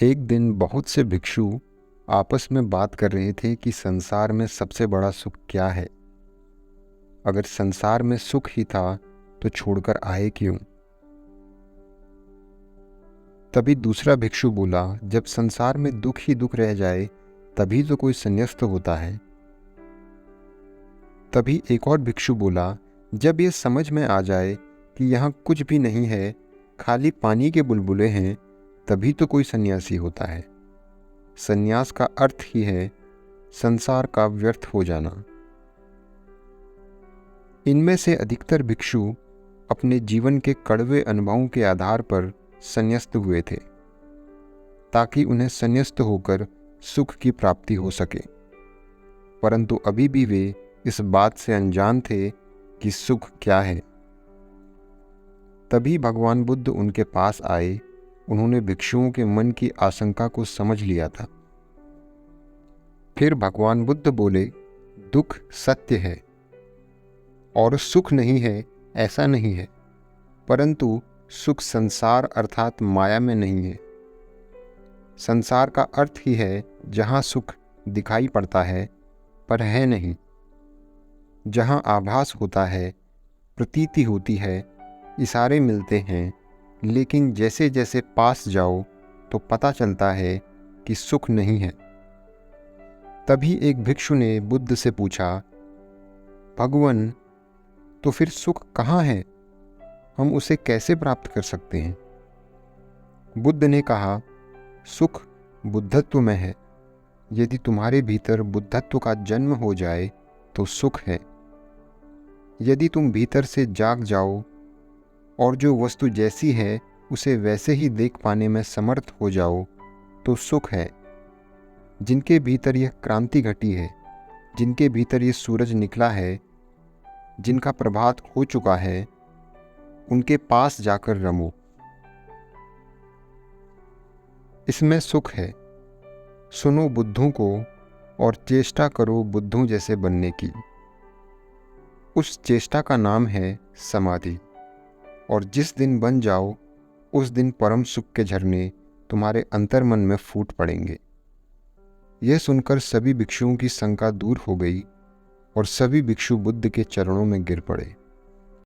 एक दिन बहुत से भिक्षु आपस में बात कर रहे थे कि संसार में सबसे बड़ा सुख क्या है। अगर संसार में सुख ही था तो छोड़कर आए क्यों। तभी दूसरा भिक्षु बोला, जब संसार में दुख ही दुख रह जाए तभी तो कोई संन्यास्त होता है। तभी एक और भिक्षु बोला, जब ये समझ में आ जाए कि यहाँ कुछ भी नहीं है, खाली पानी के बुलबुले हैं, तभी तो कोई सन्यासी होता है। सन्यास का अर्थ ही है संसार का व्यर्थ हो जाना। इनमें से अधिकतर भिक्षु अपने जीवन के कड़वे अनुभवों के आधार पर संन्यास्त हुए थे, ताकि उन्हें संन्यास्त होकर सुख की प्राप्ति हो सके। परंतु अभी भी वे इस बात से अनजान थे कि सुख क्या है। तभी भगवान बुद्ध उनके पास आए। उन्होंने भिक्षुओं के मन की आशंका को समझ लिया था। फिर भगवान बुद्ध बोले, दुख सत्य है और सुख नहीं है ऐसा नहीं है, परंतु सुख संसार अर्थात माया में नहीं है। संसार का अर्थ ही है जहाँ सुख दिखाई पड़ता है पर है नहीं, जहाँ आभास होता है, प्रतीति होती है, इशारे मिलते हैं, लेकिन जैसे जैसे पास जाओ तो पता चलता है कि सुख नहीं है। तभी एक भिक्षु ने बुद्ध से पूछा, भगवान, तो फिर सुख कहाँ है? हम उसे कैसे प्राप्त कर सकते हैं? बुद्ध ने कहा, सुख बुद्धत्व में है। यदि तुम्हारे भीतर बुद्धत्व का जन्म हो जाए तो सुख है। यदि तुम भीतर से जाग जाओ और जो वस्तु जैसी है उसे वैसे ही देख पाने में समर्थ हो जाओ तो सुख है। जिनके भीतर यह क्रांति घटी है, जिनके भीतर ये सूरज निकला है, जिनका प्रभात हो चुका है, उनके पास जाकर रमो, इसमें सुख है। सुनो बुद्धों को और चेष्टा करो बुद्धों जैसे बनने की। उस चेष्टा का नाम है समाधि। और जिस दिन बन जाओ उस दिन परम सुख के झरने तुम्हारे अंतर्मन में फूट पड़ेंगे। यह सुनकर सभी भिक्षुओं की शंका दूर हो गई और सभी भिक्षु बुद्ध के चरणों में गिर पड़े।